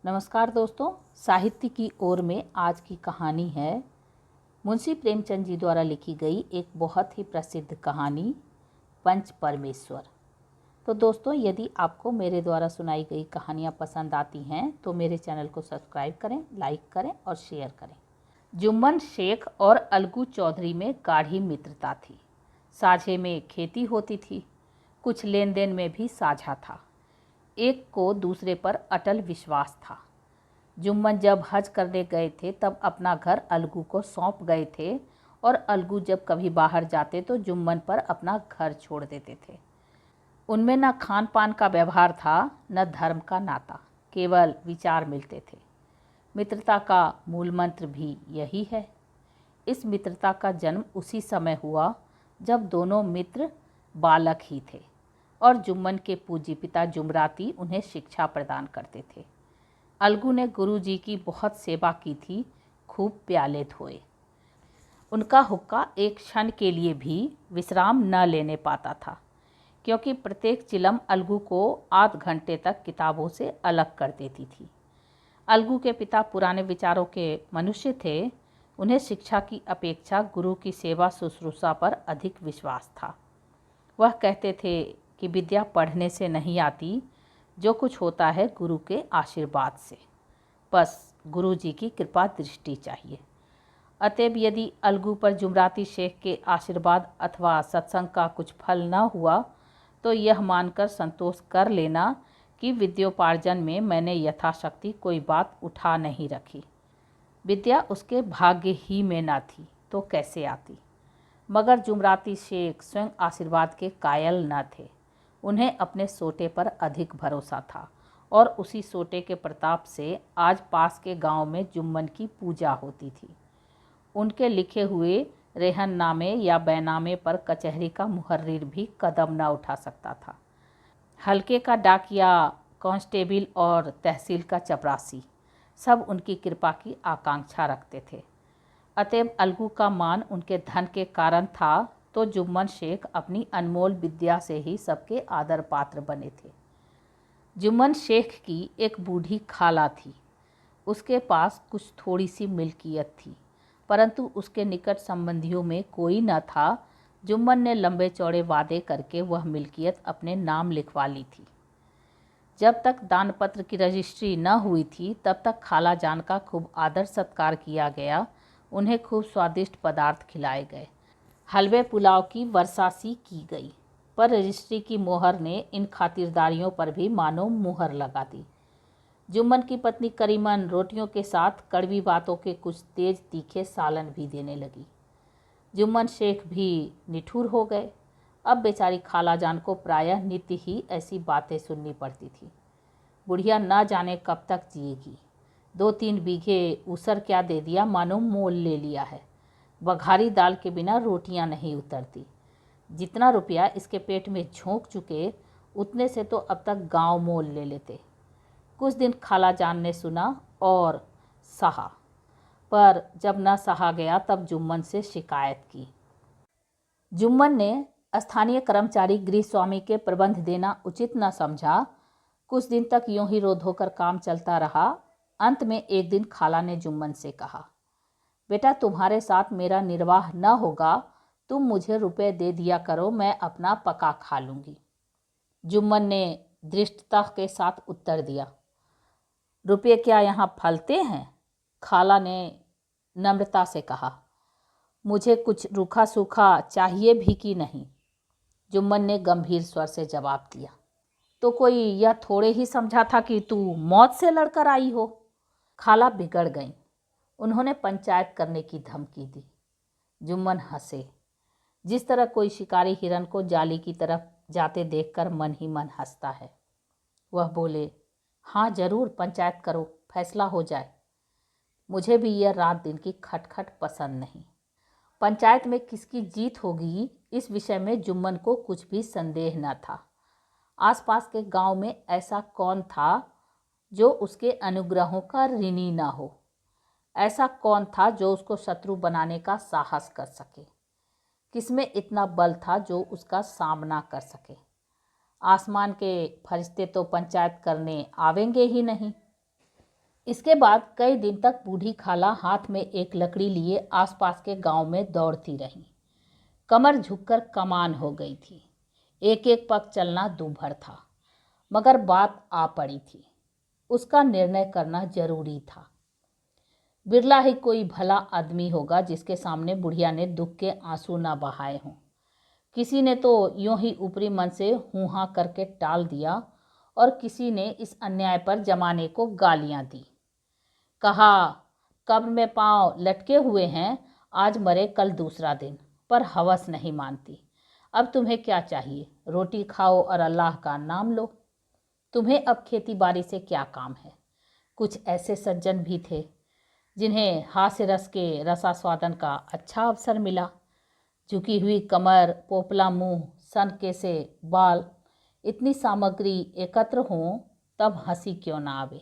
नमस्कार दोस्तों, साहित्य की ओर में आज की कहानी है मुंशी प्रेमचंद जी द्वारा लिखी गई एक बहुत ही प्रसिद्ध कहानी पंच परमेश्वर। तो दोस्तों, यदि आपको मेरे द्वारा सुनाई गई कहानियाँ पसंद आती हैं तो मेरे चैनल को सब्सक्राइब करें, लाइक करें और शेयर करें। जुम्मन शेख और अलगू चौधरी में गाढ़ी मित्रता थी। साझे में खेती होती थी, कुछ लेन देन में भी साझा था। एक को दूसरे पर अटल विश्वास था। जुम्मन जब हज करने गए थे तब अपना घर अलगू को सौंप गए थे और अलगू जब कभी बाहर जाते तो जुम्मन पर अपना घर छोड़ देते थे। उनमें न खान पान का व्यवहार था, न धर्म का नाता, केवल विचार मिलते थे। मित्रता का मूल मंत्र भी यही है। इस मित्रता का जन्म उसी समय हुआ जब दोनों मित्र बालक ही थे और जुम्मन के पूज्य पिता जुमराती उन्हें शिक्षा प्रदान करते थे। अलगू ने गुरुजी की बहुत सेवा की थी, खूब प्याले धोए। उनका हुक्का एक क्षण के लिए भी विश्राम न लेने पाता था, क्योंकि प्रत्येक चिलम अलगू को आध घंटे तक किताबों से अलग कर देती थी। अलगू के पिता पुराने विचारों के मनुष्य थे। उन्हें शिक्षा की अपेक्षा गुरु की सेवा शुश्रूषा पर अधिक विश्वास था। वह कहते थे कि विद्या पढ़ने से नहीं आती, जो कुछ होता है गुरु के आशीर्वाद से। बस गुरु जी की कृपा दृष्टि चाहिए। अतएव यदि अलगू पर जुमराती शेख के आशीर्वाद अथवा सत्संग का कुछ फल न हुआ तो यह मानकर संतोष कर लेना कि विद्योपार्जन में मैंने यथाशक्ति कोई बात उठा नहीं रखी। विद्या उसके भाग्य ही में न थी तो कैसे आती। मगर जुमराती शेख स्वयं आशीर्वाद के कायल न थे। उन्हें अपने सोटे पर अधिक भरोसा था और उसी सोटे के प्रताप से आज पास के गांव में जुम्मन की पूजा होती थी। उनके लिखे हुए रेहननामे या बैनामे पर कचहरी का मुहर्रिर भी कदम न उठा सकता था। हल्के का डाकिया, कांस्टेबल और तहसील का चपरासी सब उनकी कृपा की आकांक्षा रखते थे। अतएव अलगू का मान उनके धन के कारण था तो जुम्मन शेख अपनी अनमोल विद्या से ही सबके आदर पात्र बने थे। जुम्मन शेख की एक बूढ़ी खाला थी। उसके पास कुछ थोड़ी सी मिल्कियत थी, परंतु उसके निकट संबंधियों में कोई न था। जुम्मन ने लंबे चौड़े वादे करके वह मिल्कियत अपने नाम लिखवा ली थी। जब तक दानपत्र की रजिस्ट्री न हुई थी तब तक खाला जान का खूब आदर सत्कार किया गया। उन्हें खूब स्वादिष्ट पदार्थ खिलाए गए, हलवे पुलाव की वर्षासी की गई। पर रजिस्ट्री की मोहर ने इन खातिरदारियों पर भी मानो मुहर लगा दी। जुम्मन की पत्नी करीमन रोटियों के साथ कड़वी बातों के कुछ तेज तीखे सालन भी देने लगी। जुम्मन शेख भी निठुर हो गए। अब बेचारी खाला जान को प्रायः नित्य ही ऐसी बातें सुननी पड़ती थी। बुढ़िया न जाने कब तक जिएगी। 2-3 बीघे ऊसर क्या दे दिया, मानो मोल ले लिया है। बघारी दाल के बिना रोटियां नहीं उतरती। जितना रुपया इसके पेट में झोंक चुके उतने से तो अब तक गांव मोल ले लेते। कुछ दिन खाला जान ने सुना और सहा, पर जब न सहा गया तब जुम्मन से शिकायत की। जुम्मन ने स्थानीय कर्मचारी गृह स्वामी के प्रबंध देना उचित न समझा। कुछ दिन तक यूं ही रो धोकर काम चलता रहा। अंत में एक दिन खाला ने जुम्मन से कहा, बेटा तुम्हारे साथ मेरा निर्वाह न होगा, तुम मुझे रुपए दे दिया करो, मैं अपना पका खा लूँगी। जुम्मन ने धृष्टता के साथ उत्तर दिया, रुपये क्या यहाँ फलते हैं? खाला ने नम्रता से कहा, मुझे कुछ रूखा सूखा चाहिए भी कि नहीं। जुम्मन ने गंभीर स्वर से जवाब दिया, तो कोई यह थोड़े ही समझा था कि तू मौत से लड़कर आई हो। खाला बिगड़ गई। उन्होंने पंचायत करने की धमकी दी। जुम्मन हंसे। जिस तरह कोई शिकारी हिरन को जाली की तरफ जाते देखकर मन ही मन हंसता है। वह बोले, हाँ जरूर पंचायत करो, फैसला हो जाए। मुझे भी यह रात दिन की खटखट पसंद नहीं। पंचायत में किसकी जीत होगी इस विषय में जुम्मन को कुछ भी संदेह न था। आसपास के गांव में ऐसा कौन था जो उसके अनुग्रहों का ऋणी न हो? ऐसा कौन था जो उसको शत्रु बनाने का साहस कर सके? किसमें इतना बल था जो उसका सामना कर सके? आसमान के फरिश्ते तो पंचायत करने आवेंगे ही नहीं। इसके बाद कई दिन तक बूढ़ी खाला हाथ में एक लकड़ी लिए आसपास के गांव में दौड़ती रही। कमर झुककर कमान हो गई थी। एक एक पग चलना दूभर था, मगर बात आ पड़ी थी। उसका निर्णय करना जरूरी था। बिरला ही कोई भला आदमी होगा जिसके सामने बुढ़िया ने दुख के आंसू ना बहाए हों। किसी ने तो यूं ही ऊपरी मन से हूँ हाँ करके टाल दिया और किसी ने इस अन्याय पर जमाने को गालियां दी। कहा, कब्र में पांव लटके हुए हैं, आज मरे कल दूसरा दिन, पर हवस नहीं मानती। अब तुम्हें क्या चाहिए? रोटी खाओ और अल्लाह का नाम लो। तुम्हें अब खेती बाड़ी से क्या काम है? कुछ ऐसे सज्जन भी थे जिन्हें हास्य रस के रसास्वादन का अच्छा अवसर मिला। झुकी हुई कमर, पोपला मुंह, सनके से बाल, इतनी सामग्री एकत्र हों तब हंसी क्यों ना आवे।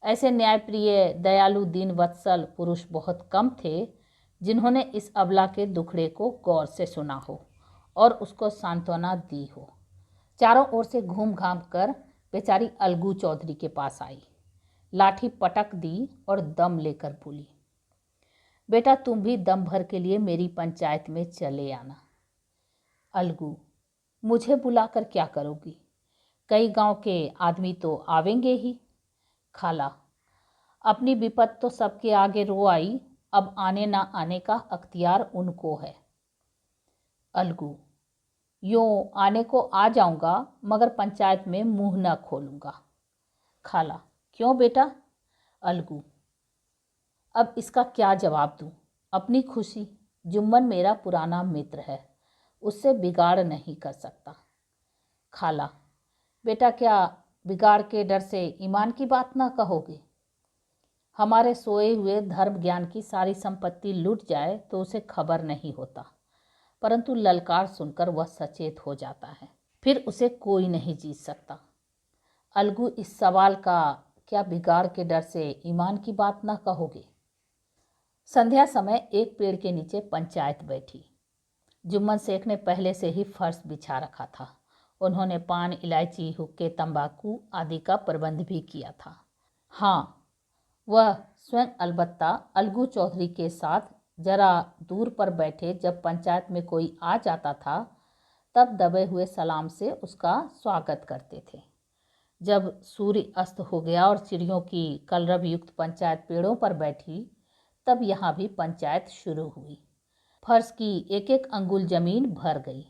ऐसे न्यायप्रिय दयालु दीन वत्सल पुरुष बहुत कम थे जिन्होंने इस अबला के दुखड़े को गौर से सुना हो और उसको सांत्वना दी हो। चारों ओर से घूम घाम कर बेचारी अलगू चौधरी के पास आई, लाठी पटक दी और दम लेकर बोली, बेटा तुम भी दम भर के लिए मेरी पंचायत में चले आना। अलगू, मुझे बुलाकर क्या करोगी? कई गांव के आदमी तो आवेंगे ही। खाला, अपनी विपत तो सबके आगे रो आई, अब आने ना आने का अख्तियार उनको है। अलगू, यूं आने को आ जाऊंगा मगर पंचायत में मुंह न खोलूंगा। खाला, क्यों बेटा? अलगू, अब इसका क्या जवाब दूं? अपनी खुशी, जुम्मन मेरा पुराना मित्र है, उससे बिगाड़ नहीं कर सकता। खाला, बेटा क्या बिगाड़ के डर से ईमान की बात ना कहोगे? हमारे सोए हुए धर्म ज्ञान की सारी संपत्ति लुट जाए तो उसे खबर नहीं होता, परंतु ललकार सुनकर वह सचेत हो जाता है, फिर उसे कोई नहीं जीत सकता। अलगू, इस सवाल का क्या बिगाड़ के डर से ईमान की बात ना कहोगे? संध्या समय एक पेड़ के नीचे पंचायत बैठी। जुम्मन शेख ने पहले से ही फर्श बिछा रखा था। उन्होंने पान, इलायची, हुक्के, तंबाकू आदि का प्रबंध भी किया था। हाँ, वह स्वयं अलबत्ता अलगू चौधरी के साथ जरा दूर पर बैठे जब पंचायत में कोई आ जाता था तब दबे हुए सलाम से उसका स्वागत करते थे। जब सूर्य अस्त हो गया और चिड़ियों की कलरव युक्त पंचायत पेड़ों पर बैठी तब यहाँ भी पंचायत शुरू हुई। फर्श की एक एक अंगुल जमीन भर गई,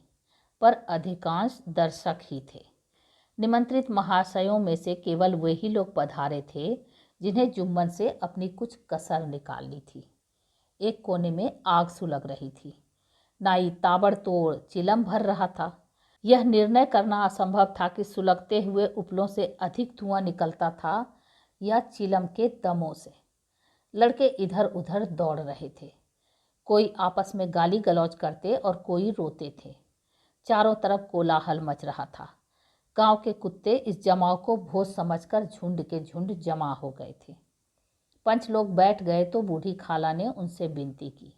पर अधिकांश दर्शक ही थे। निमंत्रित महाशयों में से केवल वही लोग पधारे थे जिन्हें जुम्मन से अपनी कुछ कसर निकालनी थी। एक कोने में आग सुलग रही थी। नाई ताबड़तोड़ चिलम भर रहा था। यह निर्णय करना असंभव था कि सुलगते हुए उपलों से अधिक धुआं निकलता था या चिलम के दमों से। लड़के इधर उधर दौड़ रहे थे, कोई आपस में गाली गलौज करते और कोई रोते थे। चारों तरफ कोलाहल मच रहा था। गांव के कुत्ते इस जमाव को भोज समझकर झुंड के झुंड जमा हो गए थे। पंच लोग बैठ गए तो बूढ़ी खाला ने उनसे विनती की,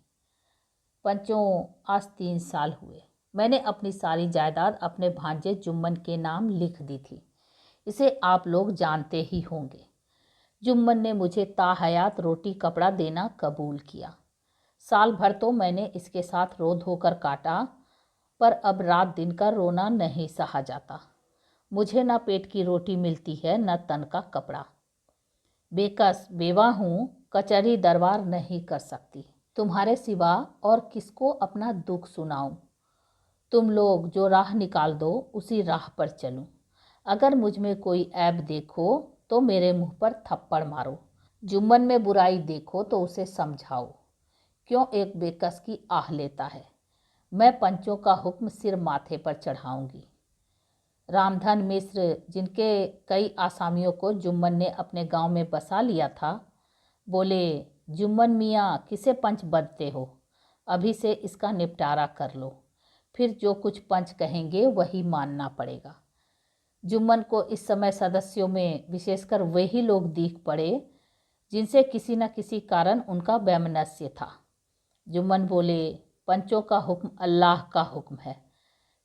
पंचों, आज 3 साल हुए मैंने अपनी सारी जायदाद अपने भांजे जुम्मन के नाम लिख दी थी। इसे आप लोग जानते ही होंगे। जुम्मन ने मुझे ताहयात रोटी कपड़ा देना कबूल किया। साल भर तो मैंने इसके साथ रो धोकर काटा, पर अब रात दिन का रोना नहीं सहा जाता। मुझे न पेट की रोटी मिलती है न तन का कपड़ा। बेकस बेवा हूँ, कचहरी दरबार नहीं कर सकती। तुम्हारे सिवा और किसको अपना दुख सुनाऊं? तुम लोग जो राह निकाल दो उसी राह पर चलूं। अगर मुझ में कोई ऐब देखो तो मेरे मुंह पर थप्पड़ मारो। जुम्मन में बुराई देखो तो उसे समझाओ। क्यों एक बेकस की आह लेता है? मैं पंचों का हुक्म सिर माथे पर चढ़ाऊंगी। रामधन मिश्र, जिनके कई आसामियों को जुम्मन ने अपने गांव में बसा लिया था, बोले, जुम्मन मियाँ किसे पंच बदते हो? अभी से इसका निपटारा कर लो, फिर जो कुछ पंच कहेंगे वही मानना पड़ेगा। जुम्मन को इस समय सदस्यों में विशेषकर वही लोग दीख पड़े जिनसे किसी न किसी कारण उनका वैमनस्य था। जुम्मन बोले, पंचों का हुक्म अल्लाह का हुक्म है।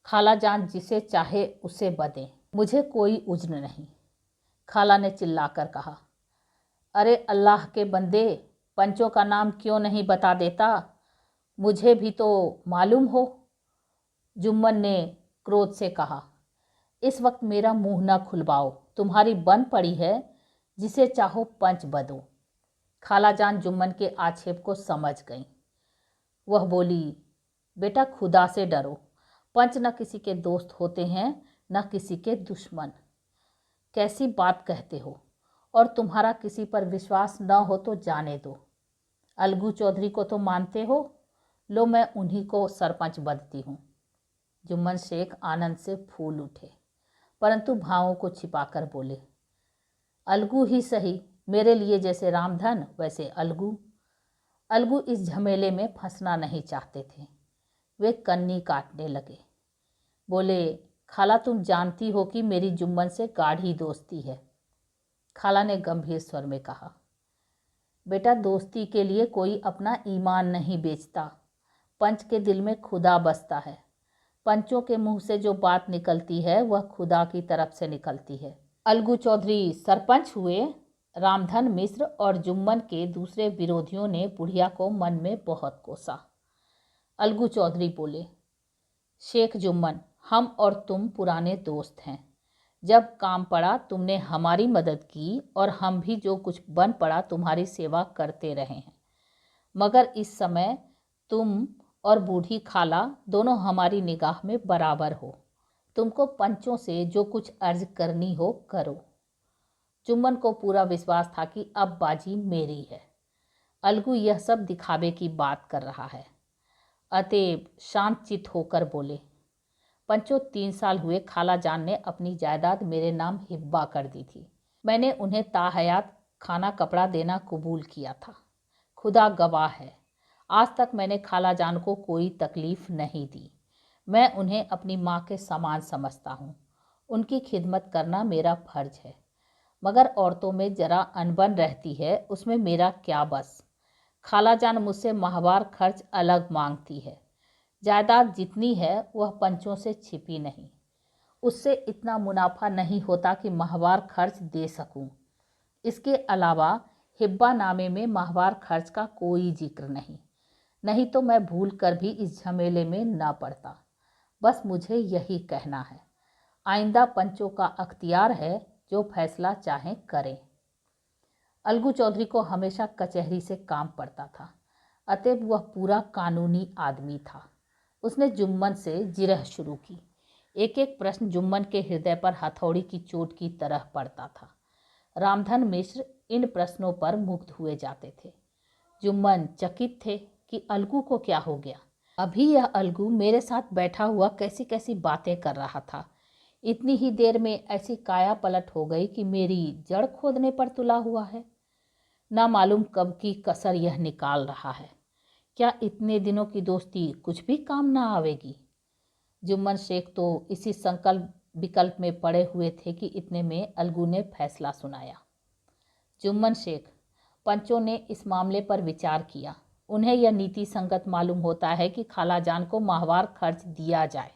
खाला जान जिसे चाहे उसे बदें, मुझे कोई उज्र नहीं। खाला ने चिल्लाकर कहा, अरे अल्लाह के बंदे, पंचों का नाम क्यों नहीं बता देता, मुझे भी तो मालूम हो, जुम्मन ने क्रोध से कहा। इस वक्त मेरा मुंह न खुलवाओ, तुम्हारी बन पड़ी है, जिसे चाहो पंच बदो। खालाजान जुम्मन के आक्षेप को समझ गई। वह बोली, बेटा खुदा से डरो, पंच न किसी के दोस्त होते हैं न किसी के दुश्मन। कैसी बात कहते हो, और तुम्हारा किसी पर विश्वास न हो तो जाने दो। अलगू चौधरी को तो मानते हो, लो मैं उन्हीं को सरपंच बदती हूँ। जुम्मन शेख आनंद से फूल उठे, परंतु भावों को छिपाकर बोले, अलगू ही सही, मेरे लिए जैसे रामधन वैसे अलगू। अलगू इस झमेले में फंसना नहीं चाहते थे। वे कन्नी काटने लगे। बोले, खाला तुम जानती हो कि मेरी जुम्मन से गाढ़ी दोस्ती है। खाला ने गंभीर स्वर में कहा, बेटा दोस्ती के लिए कोई अपना ईमान नहीं बेचता, पंच के दिल में खुदा बसता है। पंचों के मुंह से जो बात निकलती है वह खुदा की तरफ से निकलती है। अलगू चौधरी सरपंच हुए। रामधन मिश्र और जुम्मन के दूसरे विरोधियों ने बुढ़िया को मन में बहुत कोसा। अलगू चौधरी बोले, शेख जुम्मन, हम और तुम पुराने दोस्त हैं। जब काम पड़ा तुमने हमारी मदद की और हम भी जो कुछ बन पड़ा तुम्हारी सेवा करते रहे हैं, मगर इस समय तुम और बूढ़ी खाला दोनों हमारी निगाह में बराबर हो। तुमको पंचों से जो कुछ अर्ज करनी हो करो। जुम्मन को पूरा विश्वास था कि अब बाजी मेरी है। अलगू यह सब दिखावे की बात कर रहा है। अतएव शांतचित्त होकर बोले, पंचों 3 साल हुए खाला जान ने अपनी जायदाद मेरे नाम हिब्बा कर दी थी। मैंने उन्हें ताहयात खाना कपड़ा देना कबूल किया था। खुदा गवाह है, आज तक मैंने खाला जान को कोई तकलीफ नहीं दी। मैं उन्हें अपनी माँ के समान समझता हूँ। उनकी खिदमत करना मेरा फर्ज है, मगर औरतों में जरा अनबन रहती है, उसमें मेरा क्या बस। खाला जान मुझसे माहवार खर्च अलग मांगती है। जायदाद जितनी है वह पंचों से छिपी नहीं। उससे इतना मुनाफा नहीं होता कि माहवार खर्च दे सकूं। इसके अलावा हिब्बा नामे में माहवार खर्च का कोई जिक्र नहीं तो मैं भूल कर भी इस झमेले में ना पड़ता। बस मुझे यही कहना है। आइंदा पंचों का अख्तियार है, जो फैसला चाहें करें। अलगू चौधरी को हमेशा कचहरी से काम पड़ता था, अतएव वह पूरा कानूनी आदमी था। उसने जुम्मन से जिरह शुरू की। एक एक प्रश्न जुम्मन के हृदय पर हथौड़ी की चोट की तरह पड़ता था। रामधन मिश्र इन प्रश्नों पर मुग्ध हुए जाते थे। जुम्मन चकित थे कि अलगू को क्या हो गया। अभी यह अलगू मेरे साथ बैठा हुआ कैसी कैसी बातें कर रहा था। इतनी ही देर में ऐसी काया पलट हो गई कि मेरी जड़ खोदने पर तुला हुआ है। ना मालूम कब की कसर यह निकाल रहा है। क्या इतने दिनों की दोस्ती कुछ भी काम ना आवेगी। जुम्मन शेख तो इसी संकल्प विकल्प में पड़े हुए थे कि इतने में अलगू ने फैसला सुनाया। जुम्मन शेख, पंचों ने इस मामले पर विचार किया। उन्हें यह नीति संगत मालूम होता है कि खाला जान को माहवार खर्च दिया जाए।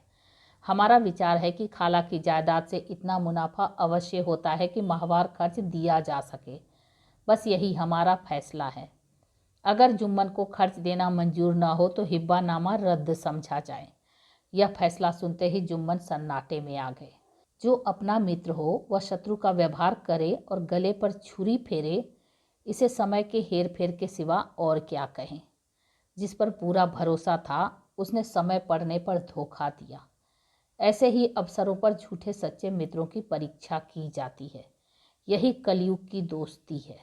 हमारा विचार है कि खाला की जायदाद से इतना मुनाफा अवश्य होता है कि माहवार खर्च दिया जा सके। बस यही हमारा फैसला है। अगर जुम्मन को खर्च देना मंजूर न हो तो हिब्बा नामा रद्द समझा जाए। यह फैसला सुनते ही जुम्मन सन्नाटे में आ गए। जो अपना मित्र हो वह शत्रु का व्यवहार करे और गले पर छुरी फेरे, इसे समय के हेर फेर के सिवा और क्या कहें। जिस पर पूरा भरोसा था उसने समय पड़ने पर धोखा दिया। ऐसे ही अवसरों पर झूठे सच्चे मित्रों की परीक्षा की जाती है। यही कलयुग की दोस्ती है।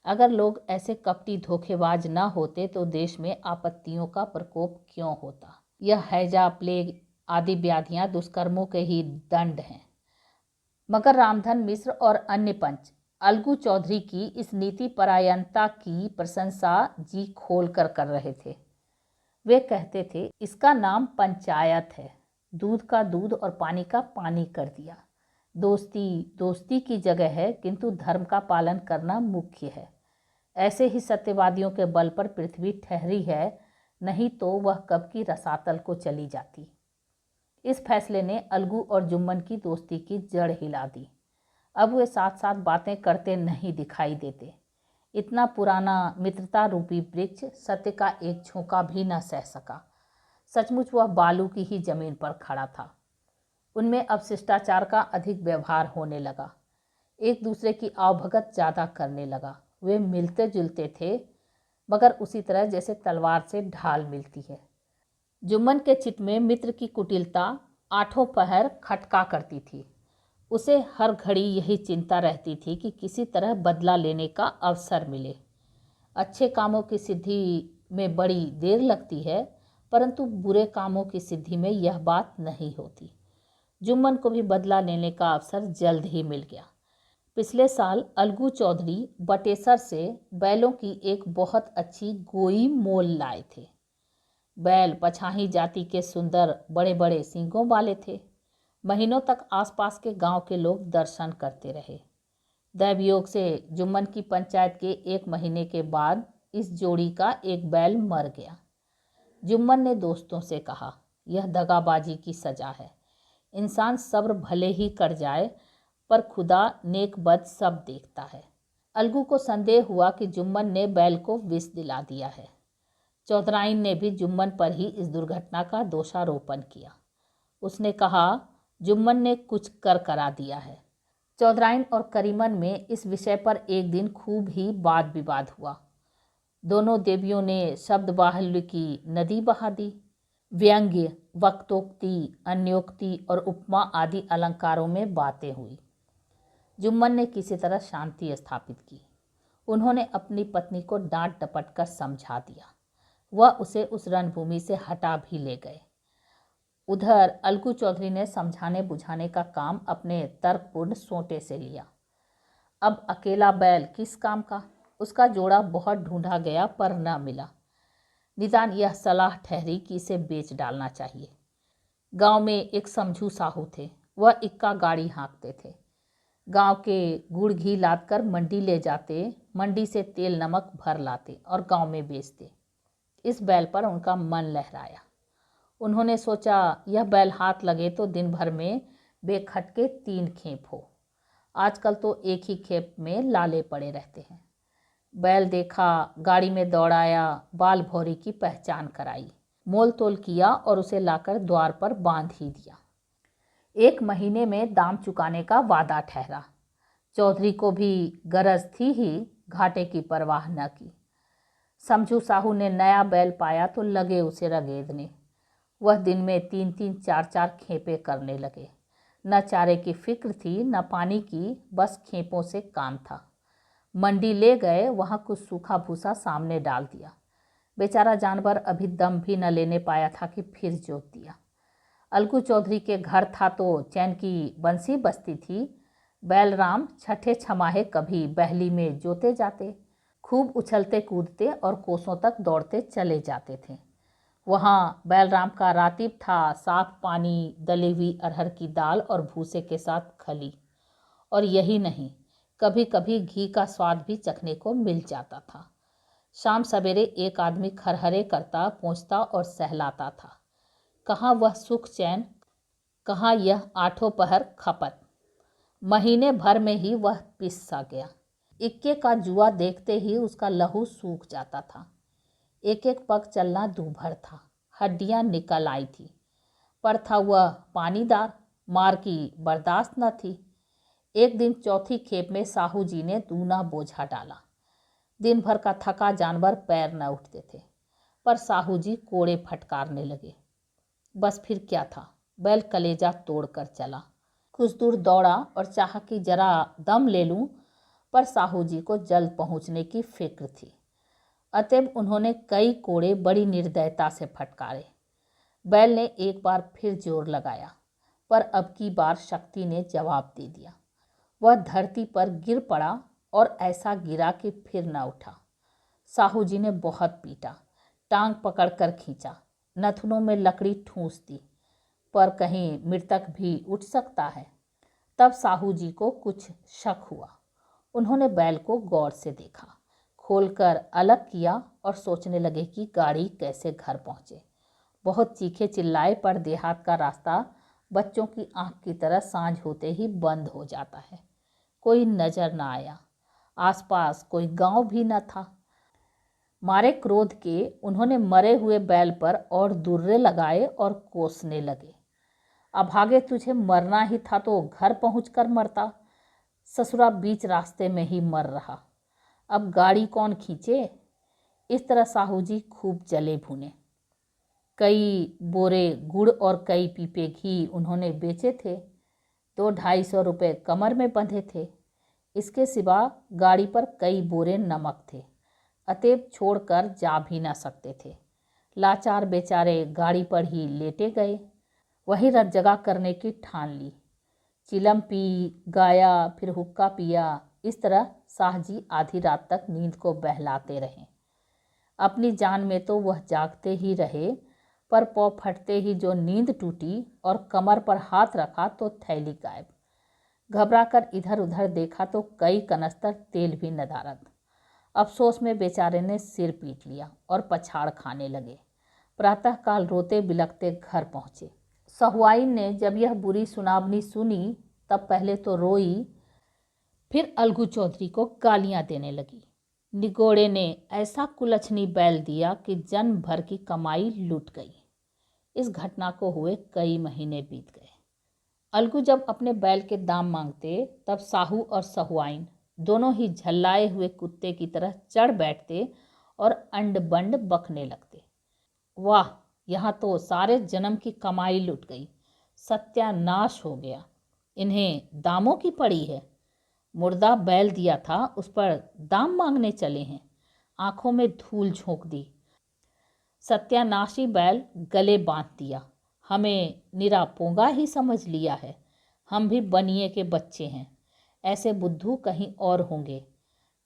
अगर लोग ऐसे कपटी धोखेबाज न होते तो देश में आपत्तियों का प्रकोप क्यों होता। यह हैजा, प्लेग आदि व्याधियां दुष्कर्मों के ही दंड हैं। मगर रामधन मिश्र और अन्य पंच अलगू चौधरी की इस नीति परायणता की प्रशंसा जी खोल कर रहे थे। वे कहते थे, इसका नाम पंचायत है, दूध का दूध और पानी का पानी कर दिया। दोस्ती दोस्ती की जगह है, किंतु धर्म का पालन करना मुख्य है। ऐसे ही सत्यवादियों के बल पर पृथ्वी ठहरी है, नहीं तो वह कब की रसातल को चली जाती। इस फैसले ने अलगू और जुम्मन की दोस्ती की जड़ हिला दी। अब वे साथ साथ बातें करते नहीं दिखाई देते। इतना पुराना मित्रता रूपी वृक्ष सत्य का एक झोंका भी न सह सका। सचमुच वह बालू की ही जमीन पर खड़ा था। उनमें अब शिष्टाचार का अधिक व्यवहार होने लगा, एक दूसरे की आवभगत ज़्यादा करने लगा। वे मिलते जुलते थे, मगर उसी तरह जैसे तलवार से ढाल मिलती है। जुम्मन के चित्त में मित्र की कुटिलता आठों पहर खटका करती थी। उसे हर घड़ी यही चिंता रहती थी कि किसी तरह बदला लेने का अवसर मिले। अच्छे कामों की सिद्धि में बड़ी देर लगती है, परंतु बुरे कामों की सिद्धि में यह बात नहीं होती। जुम्मन को भी बदला लेने का अवसर जल्द ही मिल गया। पिछले साल अलगू चौधरी बटेसर से बैलों की एक बहुत अच्छी गोई मोल लाए थे। बैल पछाही जाति के सुंदर बड़े बड़े सींगों वाले थे। महीनों तक आसपास के गांव के लोग दर्शन करते रहे। दैवयोग से जुम्मन की पंचायत के 1 महीने के बाद इस जोड़ी का एक बैल मर गया। जुम्मन ने दोस्तों से कहा, यह दगाबाजी की सजा है। इंसान सब्र भले ही कर जाए, पर खुदा नेक बद सब देखता है। अलगू को संदेह हुआ कि जुम्मन ने बैल को विष दिला दिया है। चौधराइन ने भी जुम्मन पर ही इस दुर्घटना का दोषारोपण किया। उसने कहा, जुम्मन ने कुछ कर करा दिया है। चौधराइन और करीमन में इस विषय पर एक दिन खूब ही वाद विवाद हुआ। दोनों देवियों ने शब्द बाहुल्य की नदी बहा दी। व्यंग्य, वक्तोक्ति, अन्योक्ति और उपमा आदि अलंकारों में बातें हुई। जुम्मन ने किसी तरह शांति स्थापित की। उन्होंने अपनी पत्नी को डांट डपट कर समझा दिया। वह उसे उस रणभूमि से हटा भी ले गए। उधर अलगू चौधरी ने समझाने बुझाने का काम अपने तर्कपूर्ण सोंटे से लिया। अब अकेला बैल किस काम का? उसका जोड़ा बहुत ढूंढा गया पर न मिला। निदान यह सलाह ठहरी कि इसे बेच डालना चाहिए। गांव में एक समझू साहू थे। वह इक्का गाड़ी हाँकते थे। गांव के गुड़ घी लाद कर मंडी ले जाते, मंडी से तेल नमक भर लाते और गांव में बेचते। इस बैल पर उनका मन लहराया। उन्होंने सोचा, यह बैल हाथ लगे तो दिन भर में बेखटके 3 खेप हो। आजकल तो एक ही खेप में लाले पड़े रहते हैं। बैल देखा, गाड़ी में दौड़ाया, बाल भौरी की पहचान कराई, मोल तोल किया और उसे लाकर द्वार पर बांध ही दिया। 1 महीने में दाम चुकाने का वादा ठहरा। चौधरी को भी गरज थी ही, घाटे की परवाह न की। समझू साहू ने नया बैल पाया तो लगे उसे रगेदने। वह दिन में 3-3, 4-4 खेपे करने लगे। न चारे की फिक्र थी, न पानी की, बस खेपों से काम था। मंडी ले गए, वहाँ कुछ सूखा भूसा सामने डाल दिया। बेचारा जानवर अभी दम भी न लेने पाया था कि फिर जोत दिया। अलगू चौधरी के घर था तो चैन की बंसी बजती थी। बैलराम छठे छमाहे कभी बहली में जोते जाते, खूब उछलते कूदते और कोसों तक दौड़ते चले जाते थे। वहाँ बैलराम का रातिब था, साफ पानी, दली हुई अरहर की दाल और भूसे के साथ खली। और यही नहीं, कभी कभी घी का स्वाद भी चखने को मिल जाता था। शाम सवेरे एक आदमी खरहरे करता, पोंछता और सहलाता था। कहाँ वह सुख चैन, कहाँ यह 8 पहर खपत। महीने भर में ही वह पिस सा गया। इक्के का जुआ देखते ही उसका लहू सूख जाता था। एक एक पग चलना दूभर था, हड्डियां निकल आई थी। पर था वह पानीदार, मार की बर्दाश्त न थी। एक दिन चौथी खेप में साहू जी ने दूना बोझा डाला। दिन भर का थका जानवर पैर न उठते थे, पर साहू जी कोड़े फटकारने लगे। बस फिर क्या था, बैल कलेजा तोड़कर चला। कुछ दूर दौड़ा और चाहा कि जरा दम ले लूं, पर साहू जी को जल्द पहुंचने की फिक्र थी। अतएव उन्होंने कई कोड़े बड़ी निर्दयता से फटकारे। बैल ने एक बार फिर जोर लगाया, पर अब की बार शक्ति ने जवाब दे दिया। वह धरती पर गिर पड़ा और ऐसा गिरा कि फिर न उठा। साहू जी ने बहुत पीटा, टांग पकड़कर खींचा, नथुनों में लकड़ी ठूंस दी, पर कहीं मृतक भी उठ सकता है। तब साहू जी को कुछ शक हुआ। उन्होंने बैल को गौर से देखा, खोलकर अलग किया और सोचने लगे कि गाड़ी कैसे घर पहुंचे। बहुत चीखे चिल्लाए, पर देहात का रास्ता बच्चों की आंख की तरह सांझ होते ही बंद हो जाता है। कोई नजर न आया। आसपास कोई गांव भी न था। मारे क्रोध के उन्होंने मरे हुए बैल पर और दुर्रे लगाए और कोसने लगे। अभागे, तुझे मरना ही था तो घर पहुंचकर मरता, ससुरा बीच रास्ते में ही मर रहा, अब गाड़ी कौन खींचे। इस तरह साहू जी खूब जले भुने। कई बोरे गुड़ और कई पीपे घी उन्होंने बेचे थे। 200-250 रुपये कमर में बंधे थे। इसके सिवा गाड़ी पर कई बोरे नमक थे। अतएव छोड़कर जा भी ना सकते थे। लाचार बेचारे गाड़ी पर ही लेटे गए। वही रात जगा करने की ठान ली। चिलम पी, गाया, फिर हुक्का पिया। इस तरह शाह जी आधी रात तक नींद को बहलाते रहे। अपनी जान में तो वह जागते ही रहे, पर पौ फटते ही जो नींद टूटी और कमर पर हाथ रखा तो थैली गायब। घबराकर इधर उधर देखा तो कई कनस्तर तेल भी नदारद। अफसोस में बेचारे ने सिर पीट लिया और पछाड़ खाने लगे। प्रातःकाल रोते बिलखते घर पहुँचे। सहुआइन ने जब यह बुरी सुनावनी सुनी तब पहले तो रोई, फिर अलगू चौधरी को गालियां देने लगी। निगोड़े ने ऐसा कुलछनी बैल दिया कि जन्म भर की कमाई लुट गई। इस घटना को हुए कई महीने बीत गए। अलगू जब अपने बैल के दाम मांगते तब साहू और सहुआइन दोनों ही झल्लाए हुए कुत्ते की तरह चढ़ बैठते और अंड बंड बकने लगते। वाह, यहाँ तो सारे जन्म की कमाई लुट गई, सत्यानाश हो गया, इन्हें दामों की पड़ी है। मुर्दा बैल दिया था उस पर दाम मांगने चले हैं। आंखों में धूल झोंक दी। सत्यानाशी बैल गले बांध दिया। हमें निरा पोंगा ही समझ लिया है। हम भी बनिए के बच्चे हैं। ऐसे बुद्धू कहीं और होंगे।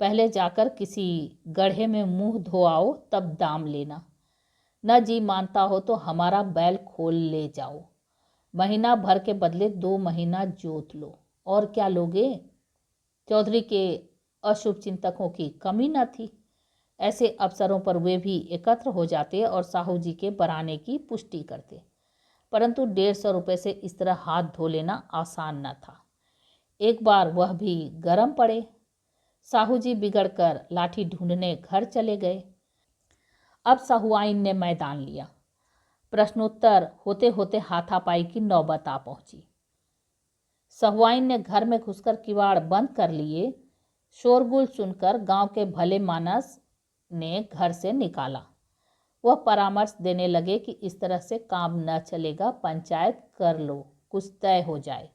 पहले जाकर किसी गड्ढे में मुंह धो आओ, तब दाम लेना। न जी मानता हो तो हमारा बैल खोल ले जाओ। महीना भर के बदले 2 महीना जोत लो। और क्या लोगे। चौधरी के अशुभ चिंतकों की कमी न थी। ऐसे अवसरों पर वे भी एकत्र हो जाते और साहू जी के बराने की पुष्टि करते। परंतु 150 रुपये से इस तरह हाथ धो लेना आसान न था। एक बार वह भी गरम पड़े। साहू जी बिगड़कर लाठी ढूंढने घर चले गए। अब सहुआइन ने मैदान लिया। प्रश्नोत्तर होते होते हाथापाई की नौबत आ पहुंची। सहुआइन ने घर में घुसकर किवाड़ बंद कर लिए। शोरगुल सुनकर गांव के भले मानस ने घर से निकाला। वह परामर्श देने लगे कि इस तरह से काम न चलेगा, पंचायत कर लो, कुछ तय हो जाए,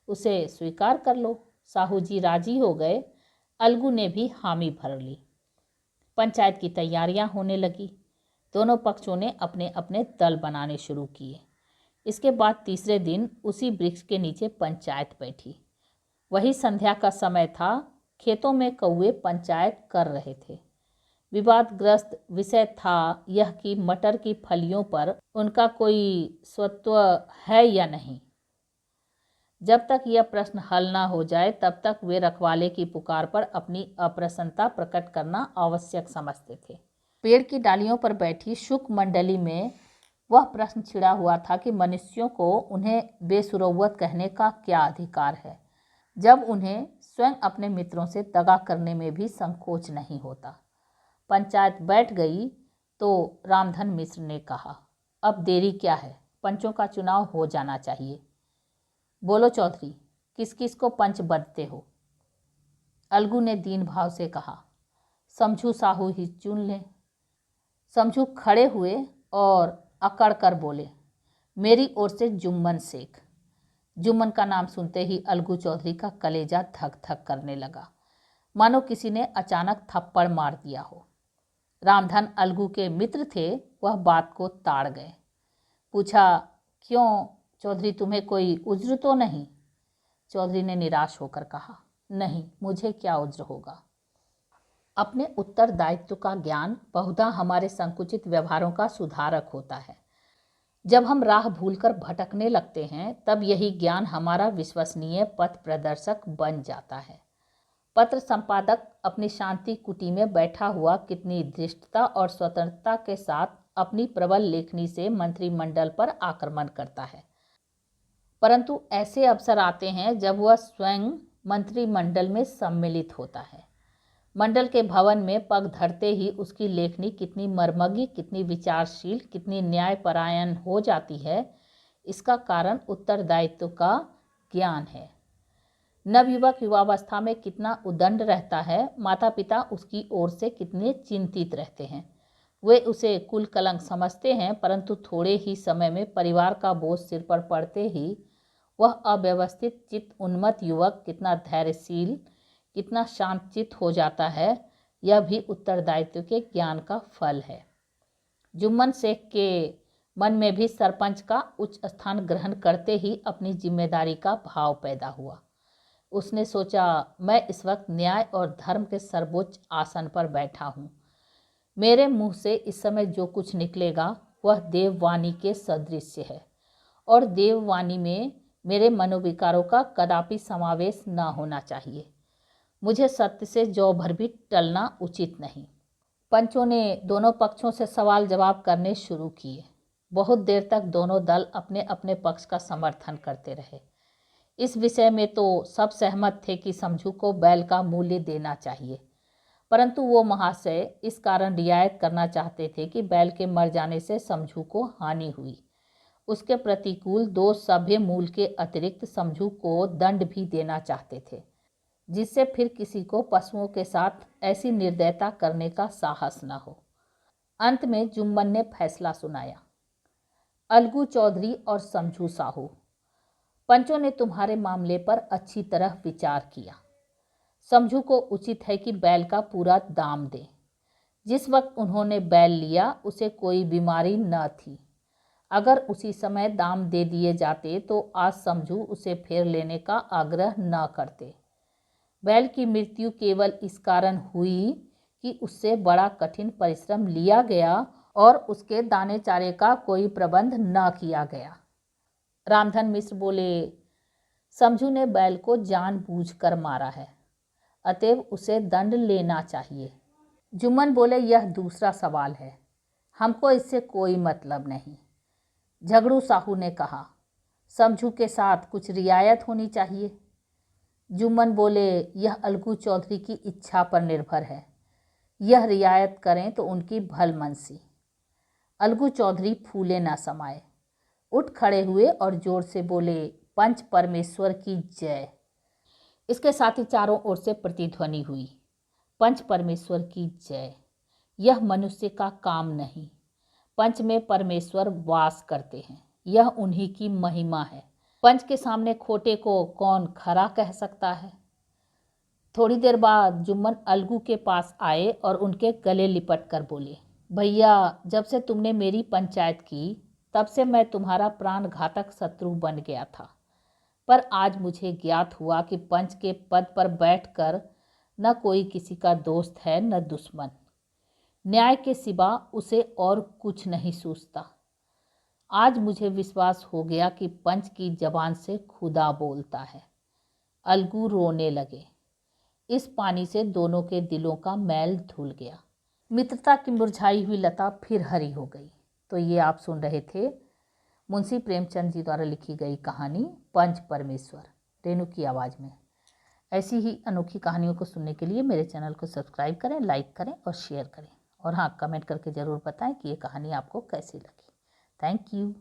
उसे स्वीकार कर लो। साहू जी राजी हो गए। अलगू ने भी हामी भर ली। पंचायत की तैयारियां होने लगी। दोनों पक्षों ने अपने अपने दल बनाने शुरू किए। इसके बाद तीसरे दिन उसी वृक्ष के नीचे पंचायत बैठी। वही संध्या का समय था। खेतों में कौवे पंचायत कर रहे थे। विवादग्रस्त विषय था यह कि मटर की फलियों पर उनका कोई स्वत्व है या नहीं। जब तक यह प्रश्न हल ना हो जाए तब तक वे रखवाले की पुकार पर अपनी अप्रसन्नता प्रकट करना आवश्यक समझते थे। पेड़ की डालियों पर बैठी शुक मंडली में वह प्रश्न छिड़ा हुआ था कि मनुष्यों को उन्हें बेसुरौवत कहने का क्या अधिकार है, जब उन्हें स्वयं अपने मित्रों से दगा करने में भी संकोच नहीं होता। पंचायत बैठ गई तो रामधन मिश्र ने कहा, अब देरी क्या है, पंचों का चुनाव हो जाना चाहिए। बोलो चौधरी, किस किस को पंच बनते हो। अलगू ने दीन भाव से कहा, समझू साहू ही चुन ले। समझू खड़े हुए और अकड़ कर बोले, मेरी ओर से जुम्मन शेख। जुम्मन का नाम सुनते ही अलगू चौधरी का कलेजा धक धक करने लगा, मानो किसी ने अचानक थप्पड़ मार दिया हो। रामधन अलगू के मित्र थे, वह बात को ताड़ गए। पूछा, क्यों चौधरी, तुम्हें कोई उज्र तो नहीं। चौधरी ने निराश होकर कहा, नहीं, मुझे क्या उज्र होगा। अपने उत्तरदायित्व का ज्ञान बहुधा हमारे संकुचित व्यवहारों का सुधारक होता है। जब हम राह भूलकर भटकने लगते हैं तब यही ज्ञान हमारा विश्वसनीय पथ प्रदर्शक बन जाता है। पत्र संपादक अपनी शांति कुटी में बैठा हुआ कितनी धृष्टता और स्वतंत्रता के साथ अपनी प्रबल लेखनी से मंत्रिमंडल पर आक्रमण करता है, परंतु ऐसे अवसर आते हैं जब वह स्वयं मंत्रिमंडल में सम्मिलित होता है। मंडल के भवन में पग धरते ही उसकी लेखनी कितनी मर्मज्ञ, कितनी विचारशील, कितनी न्यायपरायण हो जाती है, इसका कारण उत्तरदायित्व का ज्ञान है। नवयुवक युवावस्था में कितना उद्दंड रहता है, माता पिता उसकी ओर से कितने चिंतित रहते हैं। वे उसे कुल कलंक समझते हैं, परंतु थोड़े ही समय में परिवार का बोझ सिर पर पड़ते ही वह अव्यवस्थित चित्त उन्मत्त युवक कितना धैर्यशील, कितना शांतचित्त हो जाता है, यह भी उत्तरदायित्व के ज्ञान का फल है। जुम्मन शेख के मन में भी सरपंच का उच्च स्थान ग्रहण करते ही अपनी जिम्मेदारी का भाव पैदा हुआ। उसने सोचा, मैं इस वक्त न्याय और धर्म के सर्वोच्च आसन पर बैठा हूँ। मेरे मुंह से इस समय जो कुछ निकलेगा वह देववाणी के सदृश्य है, और देववाणी में मेरे मनोविकारों का कदापि समावेश न होना चाहिए। मुझे सत्य से जौ भर भी टलना उचित नहीं। पंचों ने दोनों पक्षों से सवाल जवाब करने शुरू किए। बहुत देर तक दोनों दल अपने अपने पक्ष का समर्थन करते रहे। इस विषय में तो सब सहमत थे कि समझू को बैल का मूल्य देना चाहिए, परंतु वो महाशय इस कारण रियायत करना चाहते थे कि बैल के मर जाने से समझू को हानि हुई। उसके प्रतिकूल 2 सभ्य मूल के अतिरिक्त समझू को दंड भी देना चाहते थे, जिससे फिर किसी को पशुओं के साथ ऐसी निर्दयता करने का साहस न हो। अंत में जुम्मन ने फैसला सुनाया, अलगू चौधरी और समझू साहू, पंचों ने तुम्हारे मामले पर अच्छी तरह विचार किया। समझू को उचित है कि बैल का पूरा दाम दे। जिस वक्त उन्होंने बैल लिया उसे कोई बीमारी न थी। अगर उसी समय दाम दे दिए जाते तो आज समझू उसे फेर लेने का आग्रह न करते। बैल की मृत्यु केवल इस कारण हुई कि उससे बड़ा कठिन परिश्रम लिया गया और उसके दाने चारे का कोई प्रबंध न किया गया। रामधन मिश्र बोले, समझू ने बैल को जानबूझकर मारा है, अतएव उसे दंड लेना चाहिए। जुम्मन बोले, यह दूसरा सवाल है, हमको इससे कोई मतलब नहीं। झगड़ू साहू ने कहा, समझू के साथ कुछ रियायत होनी चाहिए। जुम्मन बोले, यह अलगू चौधरी की इच्छा पर निर्भर है, यह रियायत करें तो उनकी भलमनसी। अलगू चौधरी फूले न समाये, उठ खड़े हुए और जोर से बोले, पंच परमेश्वर की जय। इसके साथ ही चारों ओर से प्रतिध्वनि हुई, पंच परमेश्वर की जय। यह मनुष्य का काम नहीं, पंच में परमेश्वर वास करते हैं, यह उन्हीं की महिमा है। पंच के सामने खोटे को कौन खरा कह सकता है। थोड़ी देर बाद जुम्मन अलगू के पास आए और उनके गले लिपट कर बोले, भैया, जब से तुमने मेरी पंचायत की तब से मैं तुम्हारा प्राणघातक शत्रु बन गया था, पर आज मुझे ज्ञात हुआ कि पंच के पद पर बैठकर न कोई किसी का दोस्त है न दुश्मन। न्याय के सिवा उसे और कुछ नहीं सूझता। आज मुझे विश्वास हो गया कि पंच की जबान से खुदा बोलता है। अलगू रोने लगे। इस पानी से दोनों के दिलों का मैल धुल गया। मित्रता की मुरझाई हुई लता फिर हरी हो गई। तो ये आप सुन रहे थे मुंशी प्रेमचंद जी द्वारा लिखी गई कहानी पंच परमेश्वर, रेणु की आवाज़ में। ऐसी ही अनोखी कहानियों को सुनने के लिए मेरे चैनल को सब्सक्राइब करें, लाइक करें और शेयर करें। और हाँ, कमेंट करके ज़रूर बताएं कि ये कहानी आपको कैसी लगी। Thank you.